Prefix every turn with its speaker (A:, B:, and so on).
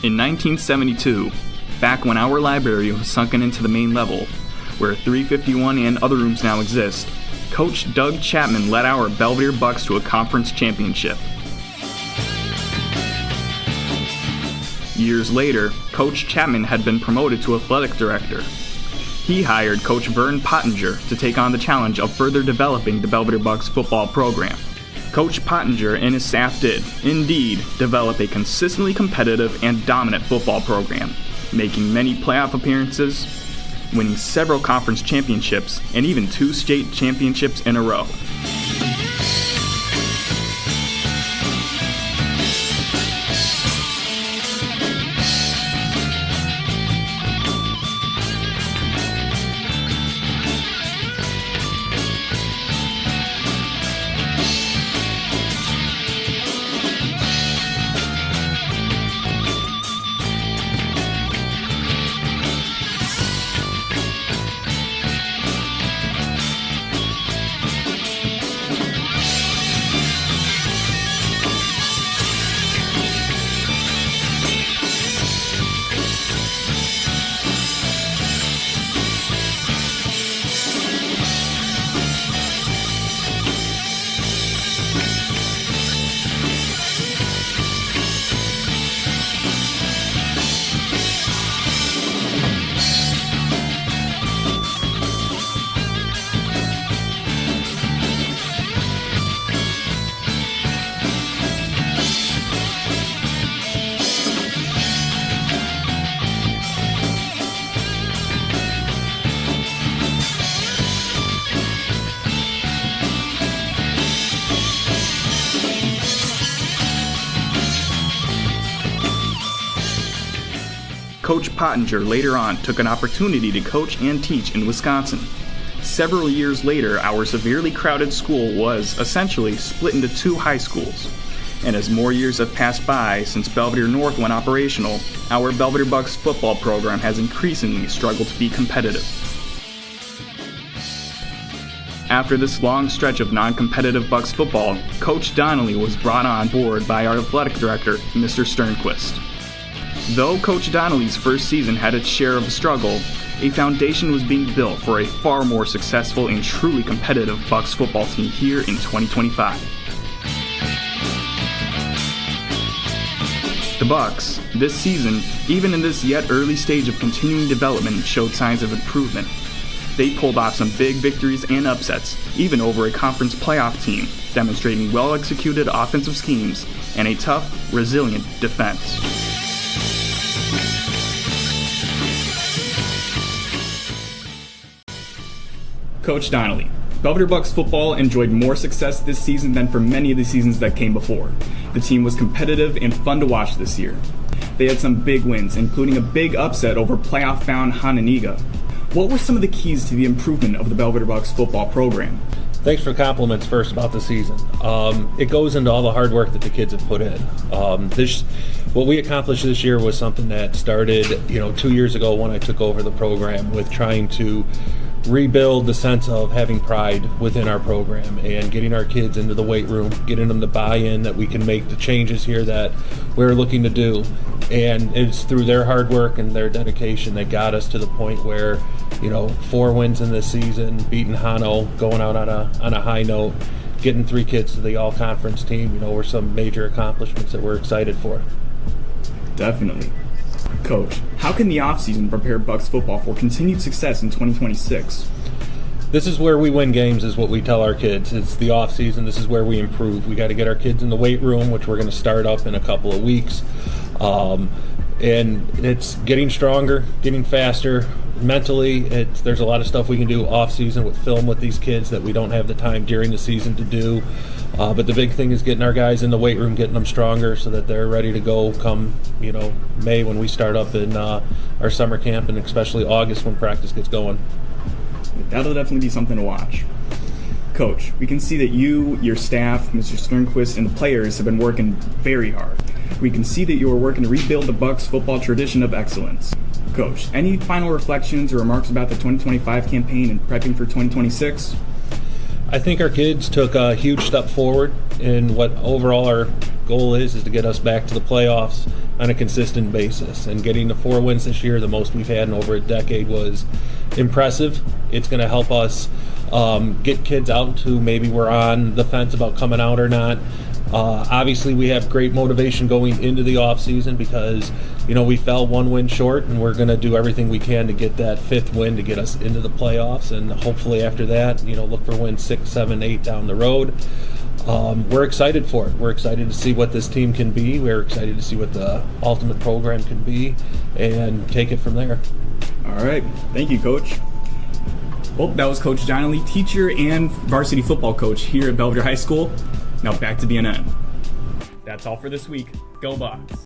A: In 1972, back when our library was sunken into the main level, where 351 and other rooms now exist, Coach Doug Chapman led our Belvidere Bucs to a conference championship. Years later, Coach Chapman had been promoted to athletic director. He hired Coach Vern Pottinger to take on the challenge of further developing the Belvidere Bucs football program. Coach Pottinger and his staff did, indeed, develop a consistently competitive and dominant football program, making many playoff appearances, winning several conference championships, and even 2 state championships in a row. Coach Pottinger later on took an opportunity to coach and teach in Wisconsin. Several years later, our severely crowded school was essentially split into 2 high schools. And as more years have passed by since Belvidere North went operational, our Belvidere Bucs football program has increasingly struggled to be competitive. After this long stretch of non-competitive Bucs football, Coach Donnelly was brought on board by our athletic director, Mr. Sternquist. Though Coach Donnelly's first season had its share of a struggle, a foundation was being built for a far more successful and truly competitive Bucs football team here in 2025. The Bucs, this season, even in this yet early stage of continuing development, showed signs of improvement. They pulled off some big victories and upsets, even over a conference playoff team, demonstrating well-executed offensive schemes and a tough, resilient defense. Coach Donnelly, Belvidere Bucs football enjoyed more success this season than for many of the seasons that came before. The team was competitive and fun to watch this year. They had some big wins, including a big upset over playoff-bound Hononegah. What were some of the keys to the improvement of the Belvidere Bucs football program?
B: Thanks for compliments first about the season. It goes into all the hard work that the kids have put in. What we accomplished this year was something that started 2 years ago when I took over the program, with trying to rebuild the sense of having pride within our program and getting our kids into the weight room, getting them to buy in that we can make the changes here that we're looking to do. And it's through their hard work and their dedication that got us to the point where 4 wins in this season, beating Hano, going out on a high note, getting 3 kids to the all-conference team, were some major accomplishments that we're excited for.
A: Definitely. Coach, how can the offseason prepare Bucs football for continued success in 2026?
B: This is where we win games, is what we tell our kids. It's the offseason. This is where we improve. We got to get our kids in the weight room, which we're going to start up in a couple of weeks. And it's getting stronger, getting faster. Mentally, there's a lot of stuff we can do off-season with film with these kids that we don't have the time during the season to do. But the big thing is getting our guys in the weight room, getting them stronger so that they're ready to go come, May when we start up in our summer camp, and especially August when practice gets going.
A: That'll definitely be something to watch. Coach, we can see that you, your staff, Mr. Sternquist, and the players have been working very hard. We can see that you are working to rebuild the Bucs football tradition of excellence. Coach, any final reflections or remarks about the 2025 campaign and prepping for 2026?
B: I think our kids took a huge step forward in what overall our goal is to get us back to the playoffs, on a consistent basis. And getting to 4 wins this year, the most we've had in over a decade, was impressive. It's going to help us get kids out who maybe were on the fence about coming out or not. Obviously, we have great motivation going into the offseason because, we fell 1 win short, and we're going to do everything we can to get that 5th win to get us into the playoffs. And hopefully after that, look for wins 6, 7, 8 down the road. We're excited for it. We're excited to see what this team can be. We're excited to see what the ultimate program can be and take it from there.
A: All right. Thank you, Coach. Well, that was Coach Donnelly, teacher and varsity football coach here at Belvidere High School. Now back to BNN. That's all for this week. Go Bucs.